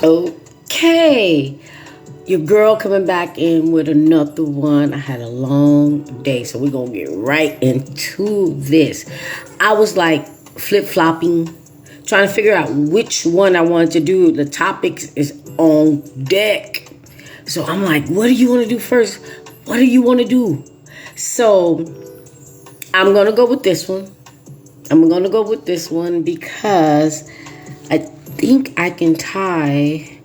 Okay, your girl coming back in with another one. I had a long day, so we're gonna get right into this. I was like flip-flopping, trying to figure out which one I wanted to do. The topics is on deck. So I'm like, what do you want to do first? What do you want to do? So I'm gonna go with this one. I'm gonna go with this one because I think I can tie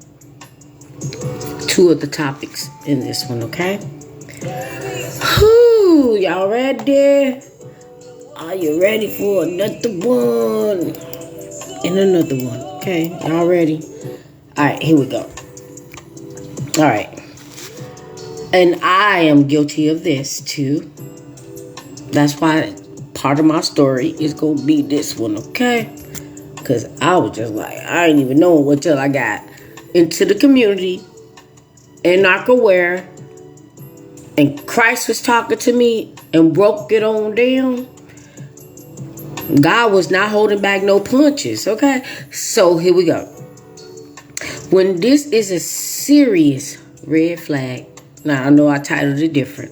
two of the topics in this one, okay? Whew, y'all ready? Are you ready for another one? And another one, okay? Y'all ready? Alright, here we go. Alright. And I am guilty of this too. That's why part of my story is gonna be this one, okay? Because I was just like, I ain't even know until I got into the community in Narcoware and Christ was talking to me and broke it on down. God was not holding back no punches, okay? So here we go. When this is a serious red flag, now I know I titled it different,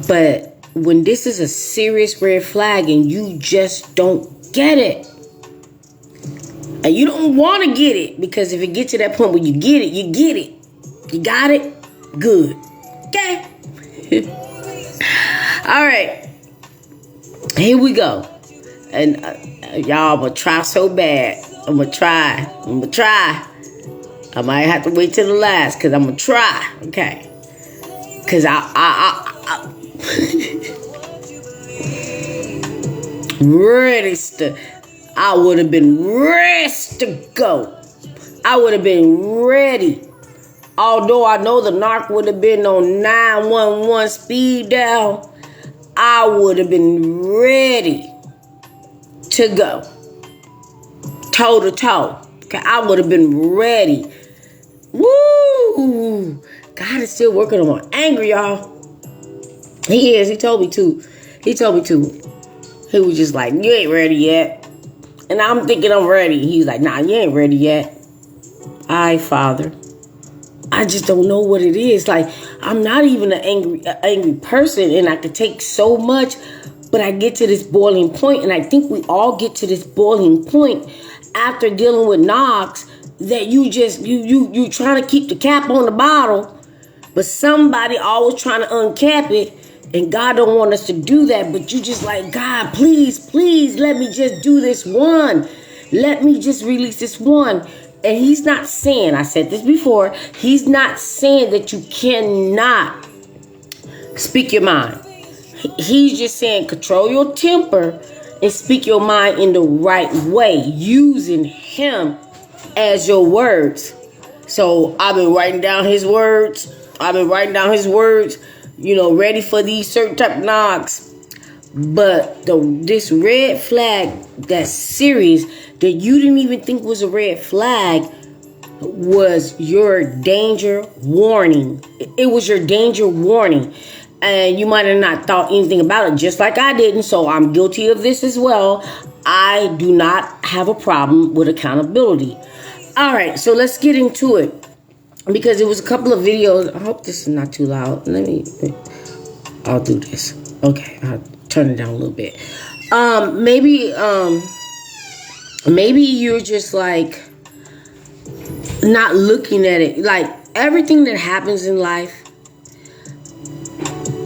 but when this is a serious red flag and you just don't get it, and you don't want to get it, because if it gets to that point where you get it, you get it. You got it? Good. Okay. All right. Here we go. And y'all, I'm going to try so bad. I'm going to try. I might have to wait till the last because I'm going to try. Okay. Because I would have been ready to go. I would have been ready. Although I know the narc would have been on 911 speed dial, I would have been ready to go. Toe to toe. Okay, I would have been ready. Woo! God is still working on my anger, y'all. He is. He told me to. He was just like, you ain't ready yet. And I'm thinking I'm ready. He's like, nah, you ain't ready yet. Aye, Father. I just don't know what it is. Like, I'm not even an angry person, and I could take so much, but I get to this boiling point, and I think we all get to this boiling point after dealing with knocks that you trying to keep the cap on the bottle, but somebody always trying to uncap it, and God don't want us to do that, but you just like, God, please, let me just do this one. Let me just release this one. And he's not saying, I said this before, he's not saying that you cannot speak your mind. He's just saying control your temper and speak your mind in the right way, using him as your words. So I've been writing down his words. Ready for these certain type of knocks. But this red flag that's serious, that you didn't even think was a red flag, was your danger warning. It was your danger warning. And you might have not thought anything about it, just like I didn't. So I'm guilty of this as well. I do not have a problem with accountability. All right, so let's get into it. Because it was a couple of videos. I hope this is not too loud. I'll do this. Okay, I'll turn it down a little bit. Maybe you're just like not looking at it. Like everything that happens in life,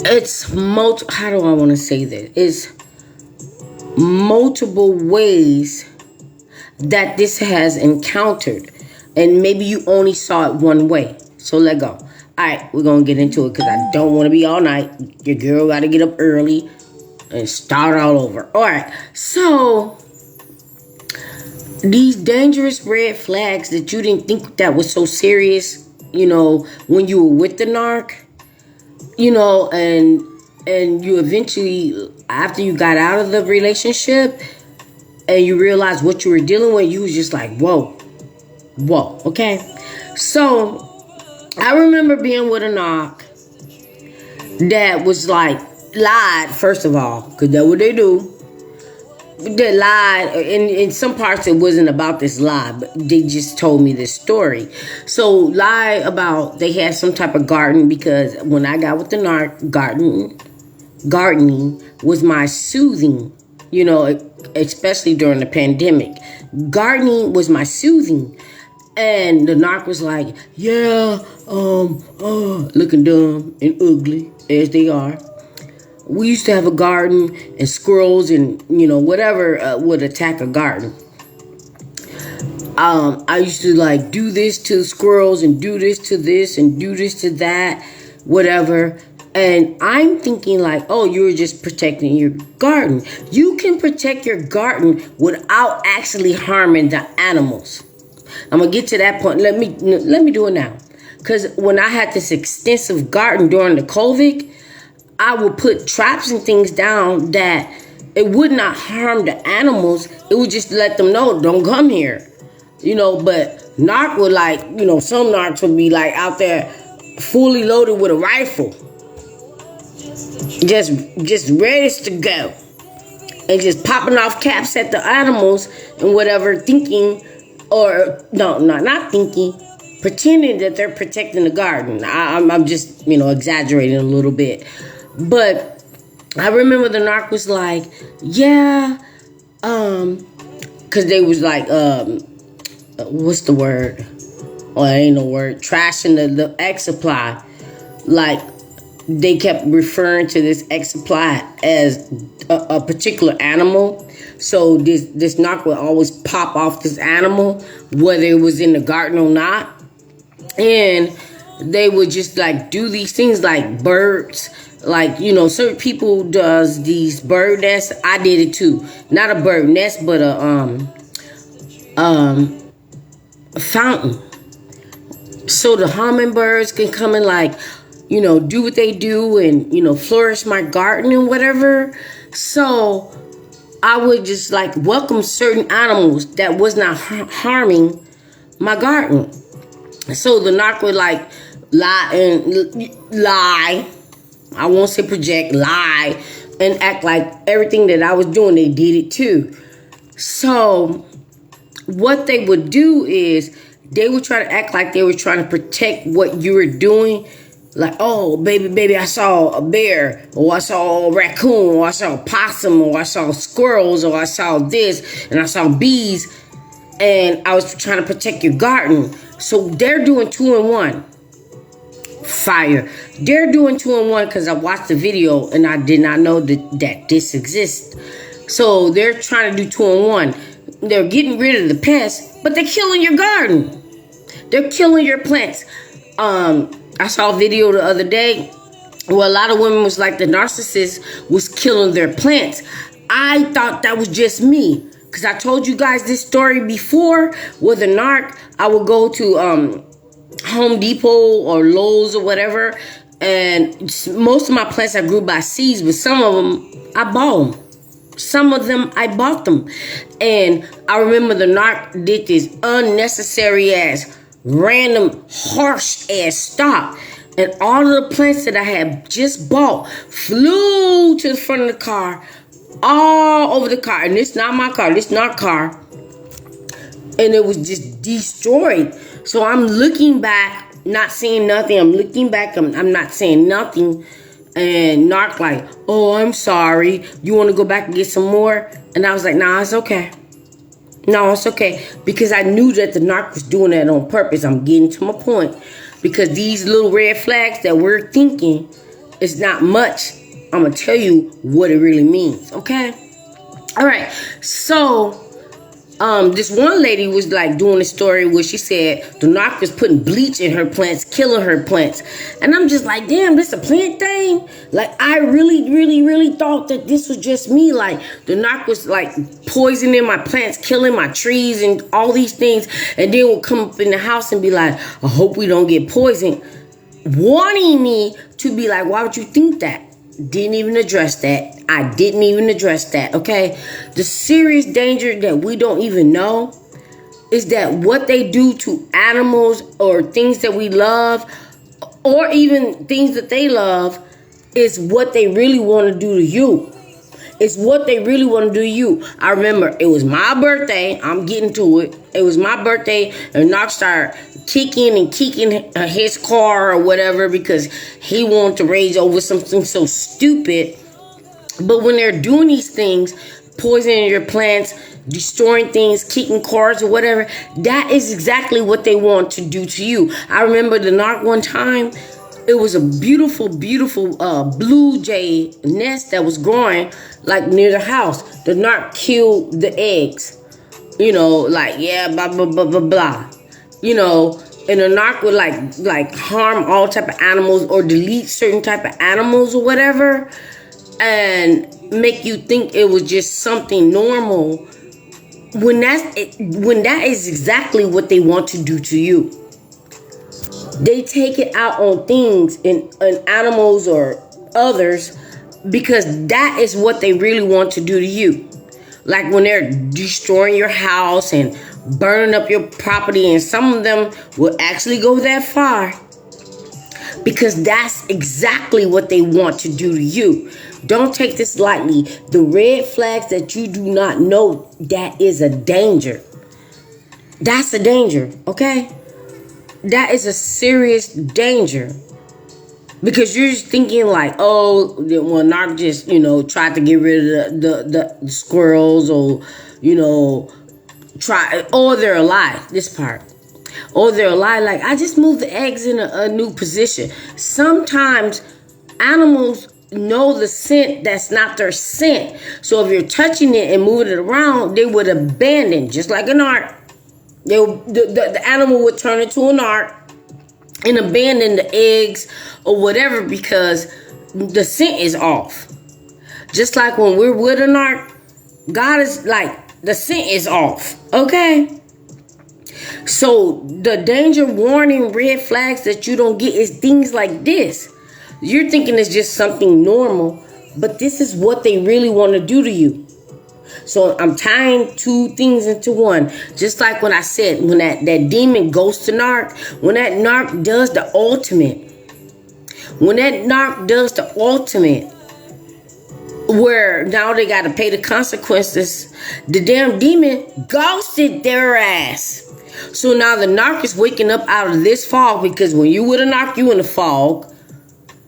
how do I want to say that? It's multiple ways that this has encountered. And maybe you only saw it one way. So let go. All right, we're going to get into it because I don't want to be all night. Your girl got to get up early and start all over. All right, so these dangerous red flags that you didn't think that was so serious, when you were with the narc, and you eventually, after you got out of the relationship and you realized what you were dealing with, you was just like, whoa, okay? So I remember being with a narc that was like, lied, first of all, because that's what they do. that lied. In some parts, it wasn't about this lie, but they just told me this story. So lie about they had some type of garden, because when I got with the narc, gardening was my soothing. You know, especially during the pandemic, gardening was my soothing. And the narc was like, yeah, looking dumb and ugly as they are. We used to have a garden, and squirrels and, whatever would attack a garden. I used to like do this to the squirrels and do this to this and do this to that, whatever. And I'm thinking like, oh, you're just protecting your garden. You can protect your garden without actually harming the animals. I'm gonna get to that point. Let me do it now. Because when I had this extensive garden during the COVID, I would put traps and things down that it would not harm the animals. It would just let them know, don't come here. But narc would some narcs would be like out there fully loaded with a rifle. Just ready to go. And just popping off caps at the animals and whatever, thinking, or no, not thinking, pretending that they're protecting the garden. I'm just, exaggerating a little bit. But I remember the narc was like, yeah, because they was like, what's the word? Oh, it ain't no word. Trashing the egg supply. Like, they kept referring to this egg supply as a particular animal. So this narc would always pop off this animal, whether it was in the garden or not. And they would just like do these things like birds. Like, certain people does these bird nests. I did it too. Not a bird nest, but a fountain. So the hummingbirds can come and do what they do and, flourish my garden and whatever. So I would just welcome certain animals that was not harming my garden. So the narc would lie. I won't say project, lie, and act like everything that I was doing, they did it too. So what they would do is they would try to act like they were trying to protect what you were doing. Like, oh, baby, I saw a bear, or I saw a raccoon, or I saw a possum, or I saw squirrels, or I saw this, and I saw bees, and I was trying to protect your garden. So they're doing 2-in-1. Fire. They're doing 2-in-1 because I watched the video and I did not know that this exists. So they're trying to do 2-in-1. They're getting rid of the pests, but they're killing your garden. They're killing your plants. I saw a video the other day where a lot of women was like the narcissist was killing their plants. I thought that was just me, because I told you guys this story before with the narc. I would go to Home Depot or Lowe's or whatever, and most of my plants I grew by seeds, but some of them I bought them. Some of them I bought them. And I remember the narc did this unnecessary ass, random, harsh ass stop. And all of the plants that I had just bought flew to the front of the car, all over the car. And this not my car, this not car. And it was just destroyed. So I'm looking back, not seeing nothing. I'm looking back, I'm not saying nothing. And narc like, oh, I'm sorry. You want to go back and get some more? And I was like, nah, it's okay. No, it's okay. Because I knew that the narc was doing that on purpose. I'm getting to my point. Because these little red flags that we're thinking is not much. I'm going to tell you what it really means. Okay? All right. So this one lady was doing a story where she said the narc was putting bleach in her plants, killing her plants. And I'm just like, damn, this a plant thing? I really, really, really thought that this was just me. The narc was poisoning my plants, killing my trees and all these things. And then would come up in the house and be like, I hope we don't get poisoned. Wanting me to be like, why would you think that? Didn't even address that. I didn't even address that, okay? The serious danger that we don't even know is that what they do to animals or things that we love, or even things that they love, is what they really want to do to you. It's what they really want to do to you. I remember it was my birthday. I'm getting to it. It was my birthday, and Narc started kicking his car or whatever because he wanted to rage over something so stupid. But when they're doing these things, poisoning your plants, destroying things, kicking cars or whatever, that is exactly what they want to do to you. I remember the Narc one time. It was a beautiful, beautiful blue jay nest that was growing like near the house. The Narc killed the eggs. You know, like, yeah, blah, blah, blah, blah, blah. You know, and the Narc would like harm all type of animals or delete certain type of animals or whatever and make you think it was just something normal when that is exactly what they want to do to you. They take it out on things and animals or others because that is what they really want to do to you. Like when they're destroying your house and burning up your property, and some of them will actually go that far because that's exactly what they want to do to you. Don't take this lightly. The red flags that you do not know, that is a danger. That's a danger, okay? That is a serious danger. Because you're just thinking like, oh, well, Narc just, tried to get rid of the squirrels or, they're alive. This part. Or they're alive. Like, I just moved the eggs in a new position. Sometimes animals know the scent that's not their scent. So if you're touching it and moving it around, they would abandon, just like an Narc. The animal would turn into an Narc and abandon the eggs or whatever because the scent is off. Just like when we're with a Narc, God is like, the scent is off. Okay? So the danger warning red flags that you don't get is things like this. You're thinking it's just something normal, but this is what they really want to do to you. So I'm tying two things into one. Just like when I said, when that demon goes to Narc, when that Narc does the ultimate, where now they got to pay the consequences, the damn demon ghosted their ass. So now the Narc is waking up out of this fog, because when you with a Narc, you in the fog.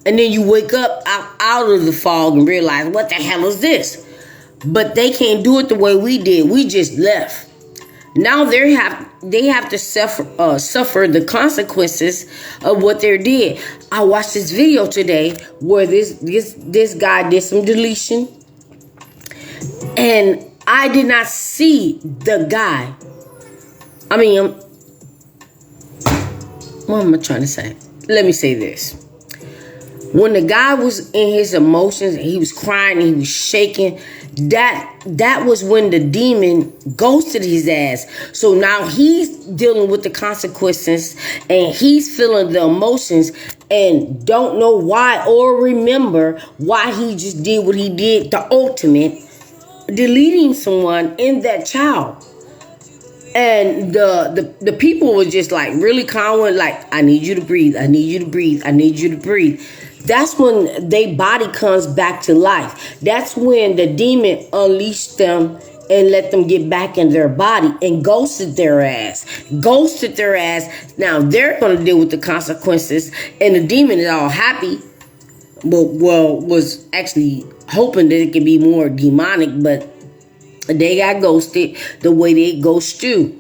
And then you wake up out of the fog and realize, what the hell is this? But they can't do it the way we did. We just left. Now they have to suffer the consequences of what they did. I watched this video today where this guy did some deletion. And I did not see the guy. What am I trying to say? Let me say this. When the guy was in his emotions, he was crying, he was shaking, that was when the demon ghosted his ass. So now he's dealing with the consequences and he's feeling the emotions and don't know why or remember why he just did what he did, the ultimate, deleting someone in that child. And the people were just like really calm, like, I need you to breathe, I need you to breathe, I need you to breathe. That's when their body comes back to life. That's when the demon unleashed them and let them get back in their body and ghosted their ass. Now they're going to deal with the consequences, and the demon is all happy. Well, was actually hoping that it could be more demonic, but they got ghosted the way they ghost you.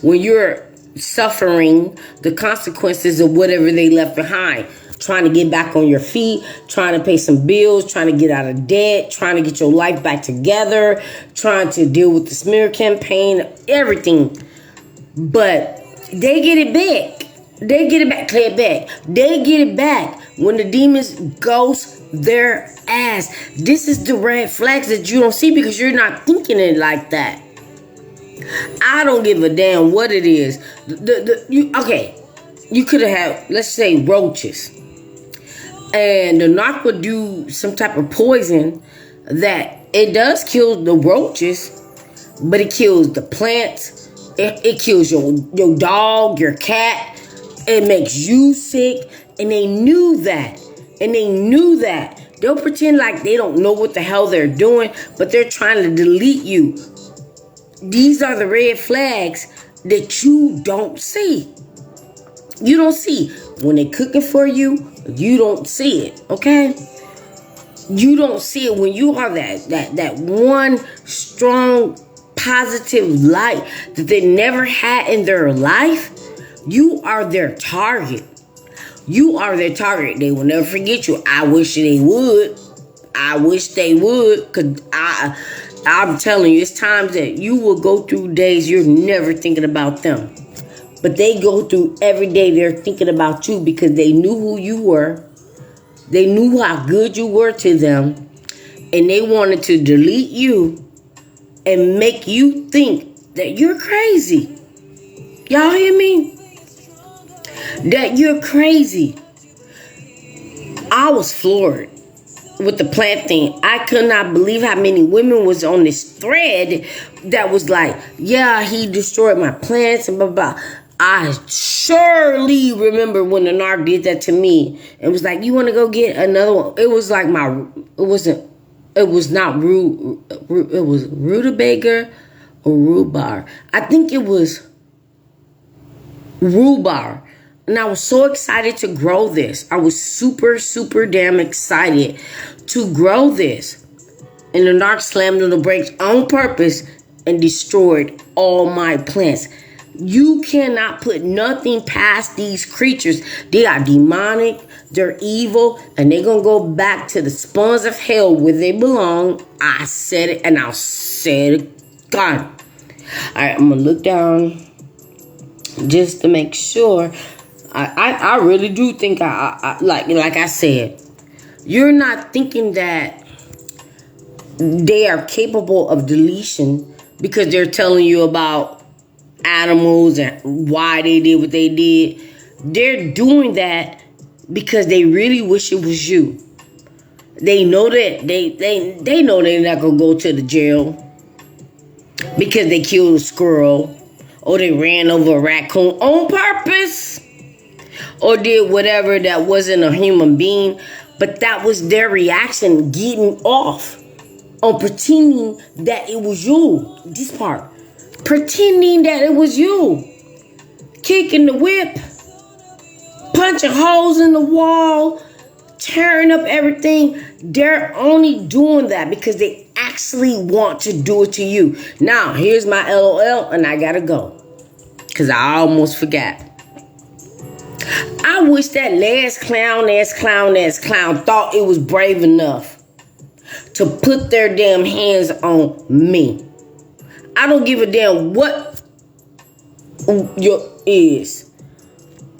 When you're suffering the consequences of whatever they left behind. Trying to get back on your feet, trying to pay some bills, trying to get out of debt, trying to get your life back together, trying to deal with the smear campaign, everything. But they get it back. They get it back when the demons ghost their ass. This is the red flags that you don't see because you're not thinking it like that. I don't give a damn what it is. You could have had, let's say, roaches. And the Narc would do some type of poison that it does kill the roaches, but it kills the plants. It kills your dog, your cat. It makes you sick. And they knew that. They'll pretend like they don't know what the hell they're doing, but they're trying to delete you. These are the red flags that you don't see. You don't see. When they're cooking for you, you don't see it, okay? You don't see it when you are that one strong, positive light that they never had in their life. You are their target. You are their target. They will never forget you. I wish they would. I wish they would. Because I'm telling you, it's times that you will go through days you're never thinking about them. But they go through every day they're thinking about you because they knew who you were. They knew how good you were to them. And they wanted to delete you and make you think that you're crazy. Y'all hear me? That you're crazy. I was floored with the plant thing. I could not believe how many women was on this thread that was like, yeah, he destroyed my plants and blah, blah. I surely remember when the narc did that to me. It was like, you want to go get another one? It was like it was not rutabaga or rhubarb. I think it was rhubarb. And I was so excited to grow this. I was super, super damn excited to grow this. And the narc slammed on the brakes on purpose and destroyed all my plants. You cannot put nothing past these creatures. They are demonic, they're evil, and they're going to go back to the spawns of hell where they belong. I said it, and I'll say it again. All right, I'm going to look down just to make sure. I really do think, like I said, you're not thinking that they are capable of deletion because they're telling you about animals and why they did what they did. They're doing that because they really wish it was you. They know that they know they're not gonna go to the jail because they killed a squirrel or they ran over a raccoon on purpose or did whatever that wasn't a human being, but that was their reaction, getting off on pretending that it was you. This part. Pretending that it was you. Kicking the whip. Punching holes in the wall. Tearing up everything. They're only doing that because they actually want to do it to you. Now, here's my LOL and I gotta go. Because I almost forgot. I wish that last clown thought it was brave enough to put their damn hands on me. I don't give a damn what your is.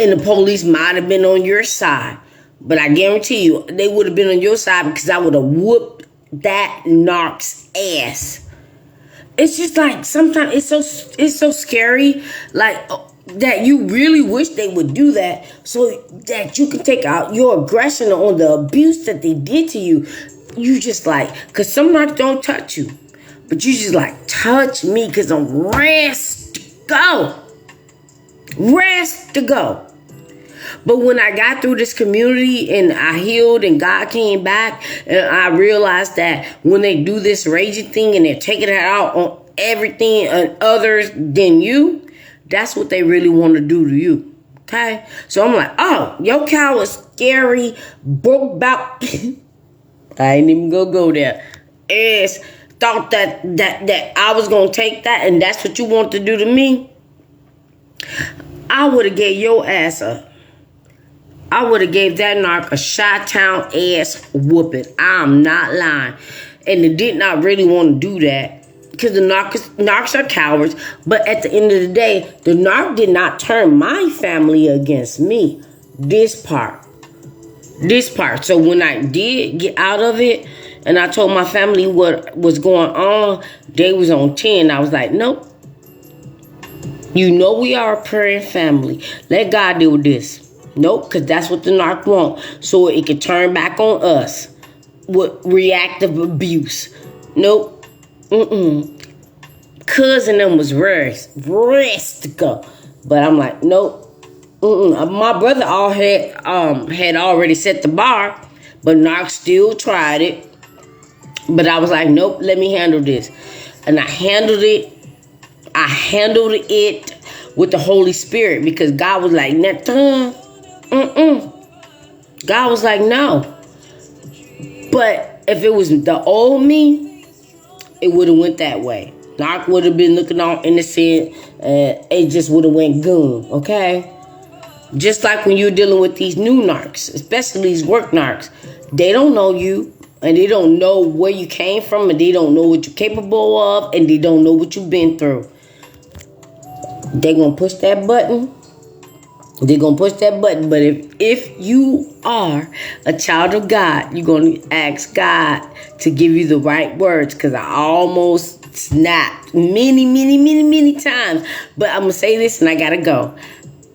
And the police might have been on your side. But I guarantee you, they would have been on your side because I would have whooped that narc's ass. It's just like sometimes it's so scary. Like that you really wish they would do that so that you can take out your aggression on the abuse that they did to you. You just like, because some narcs don't touch you. But you just like, touch me because I'm rest to go. Rest to go. But when I got through this community and I healed and God came back and I realized that when they do this raging thing and they're taking it out on everything and others than you, that's what they really want to do to you. Okay? So I'm like, oh, your cow is scary, broke about. I ain't even gonna go there. Thought that I was gonna take that and that's what you want to do to me. I would have gave your ass I would have gave that narc a Chi-Town ass whooping. I'm not lying. And they did not really want to do that because the narcs are cowards. But at the end of the day, the narc did not turn my family against me. This part. So when I did get out of it and I told my family what was going on, they was on 10. I was like, nope. You know we are a praying family. Let God deal with this. Nope, because that's what the narc want. So it can turn back on us with reactive abuse. Nope. Cousin them was rest to go. But I'm like, nope. My brother had already set the bar. But Narc still tried it. But I was like, nope, let me handle this. And I handled it. I handled it with the Holy Spirit because God was like, God was like, no. But if it was the old me, it would have went that way. Narc would have been looking all innocent. It just would have went goon, okay? Just like when you're dealing with these new narcs, especially these work narcs. They don't know you, and they don't know where you came from, and they don't know what you're capable of, and they don't know what you've been through. They're going to push that button. They're going to push that button. But if you are a child of God, you're going to ask God to give you the right words. Because I almost snapped many times. But I'm going to say this and I got to go.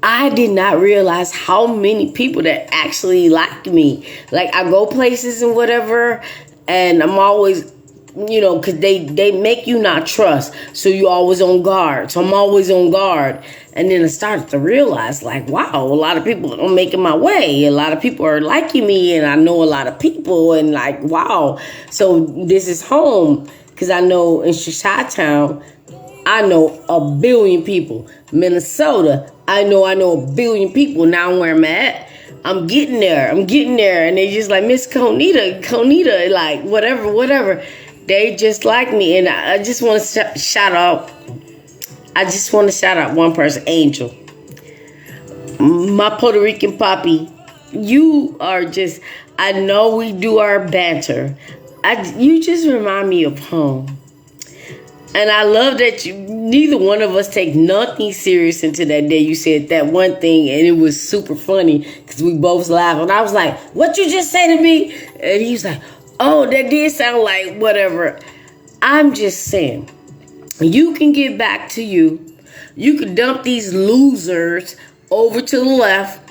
I did not realize how many people that actually like me. Like, I go places and whatever, and I'm always, because they make you not trust. So you always on guard. So I'm always on guard. And then I started to realize, like, wow, a lot of people are making my way. A lot of people are liking me, and I know a lot of people, and like, wow. So this is home, because I know in Chi-Town, I know a billion people. Minnesota, I know a billion people. Now where I'm at, I'm getting there. And they just like, Miss Conita, like, whatever. They just like me. And I just want to shout out one person, Angel. My Puerto Rican poppy. You are just, I know we do our banter. You just remind me of home. And I love that neither one of us take nothing serious until that day you said that one thing, and it was super funny because we both laughed. And I was like, what you just say to me? And he was like, oh, that did sound like whatever. I'm just saying, you can get back to you. You can dump these losers over to the left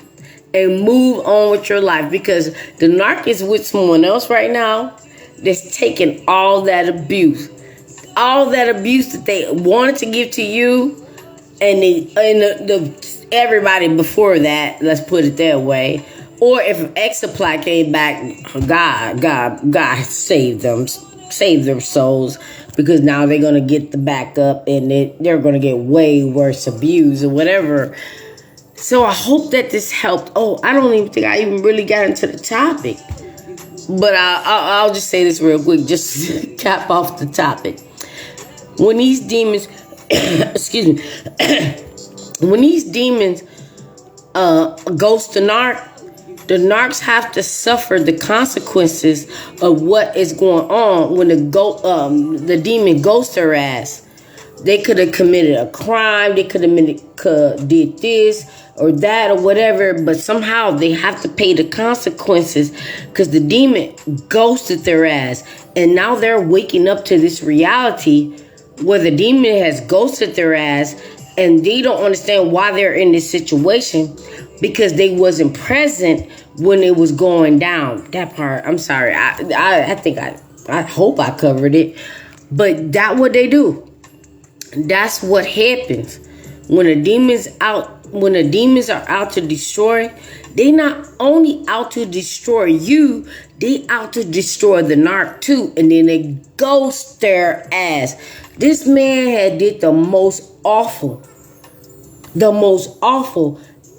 and move on with your life, because the narc is with someone else right now that's taking all that abuse. All that abuse that they wanted to give to you, and the everybody before that, let's put it that way. Or if X-Supply came back, God save them, save their souls, because now they're gonna get the backup, and they're gonna get way worse abuse or whatever. So I hope that this helped. Oh, I don't even think I even really got into the topic, but I'll just say this real quick, just to cap off the topic. When these demons, excuse me, when these demons ghost the narcs have to suffer the consequences of what is going on when the demon ghosts their ass. They could have committed a crime. They could have did this or that or whatever, but somehow they have to pay the consequences because the demon ghosted their ass, and now they're waking up to this reality where the demon has ghosted their ass, and they don't understand why they're in this situation because they wasn't present when it was going down. That part, I'm sorry. I think I hope I covered it, but that's what they do. That's what happens when the demons are out to destroy. They not only out to destroy you, they out to destroy the narc too, and then they ghost their ass. This man had did the most awful.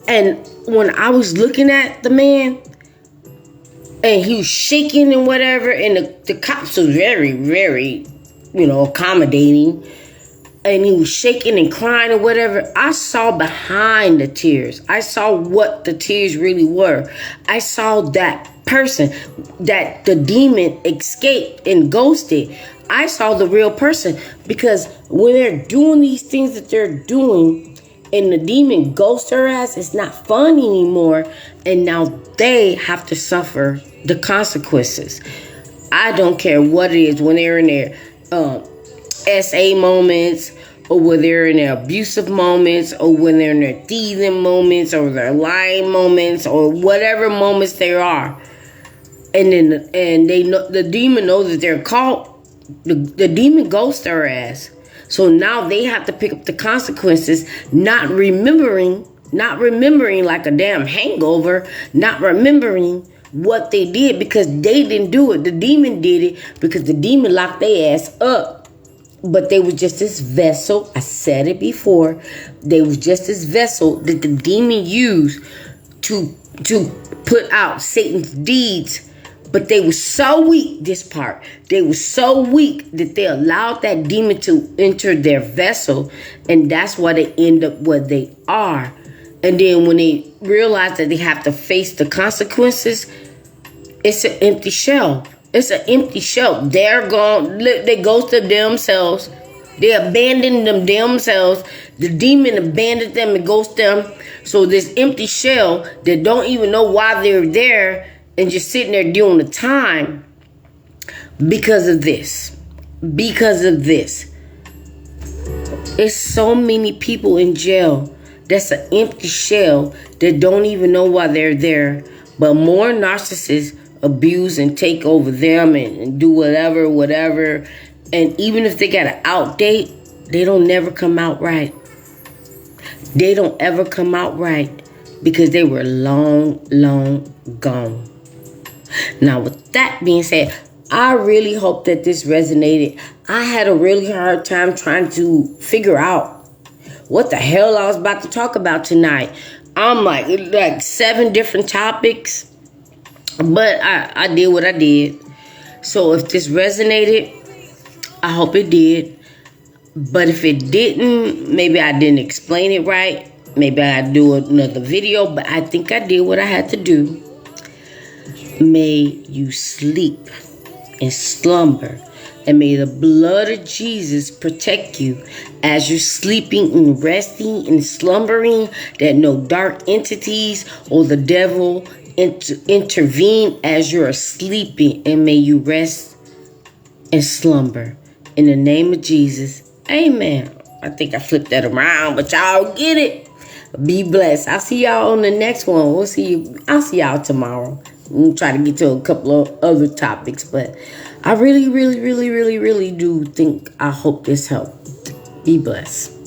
And when I was looking at the man, and he was shaking and whatever, and the cops was very, very, accommodating, and he was shaking and crying or whatever, I saw behind the tears. I saw what the tears really were. I saw that person that the demon escaped and ghosted. I saw the real person, because when they're doing these things that they're doing and the demon ghosts her ass, it's not fun anymore. And now they have to suffer the consequences. I don't care what it is, when they're in their SA moments, or when they're in their abusive moments, or when they're in their thieving moments, or their lying moments, or whatever moments they are. And then they know, the demon knows that they're caught. The demon ghosts their ass. So now they have to pick up the consequences, not remembering like a damn hangover, not remembering what they did because they didn't do it. The demon did it because the demon locked their ass up. But they was just this vessel. I said it before. They was just this vessel that the demon used to put out Satan's deeds. But they were so weak, this part. They were so weak that they allowed that demon to enter their vessel. And that's why they end up where they are. And then when they realize that they have to face the consequences, it's an empty shell. It's an empty shell. They're gone. They ghosted themselves. They abandoned themselves. The demon abandoned them and ghosted them. So this empty shell that don't even know why they're there and just sitting there doing the time because of this. Because of this. It's so many people in jail. That's an empty shell that don't even know why they're there. But more narcissists abuse and take over them and do whatever. And even if they got an out date, they don't never come out right. They don't ever come out right because they were long gone. Now, with that being said, I really hope that this resonated. I had a really hard time trying to figure out what the hell I was about to talk about tonight. I'm like 7 different topics. But I did what I did. So if this resonated, I hope it did. But if it didn't, maybe I didn't explain it right. Maybe I'd do another video. But I think I did what I had to do. May you sleep and slumber. And may the blood of Jesus protect you as you're sleeping and resting and slumbering. That no dark entities or the devil intervene as you're sleeping, and may you rest and slumber in the name of Jesus. Amen. I think I flipped that around, but y'all get it. Be blessed. I'll see y'all on the next one. I'll see y'all tomorrow. We'll try to get to a couple of other topics, but I really do think I hope this helped. Be blessed.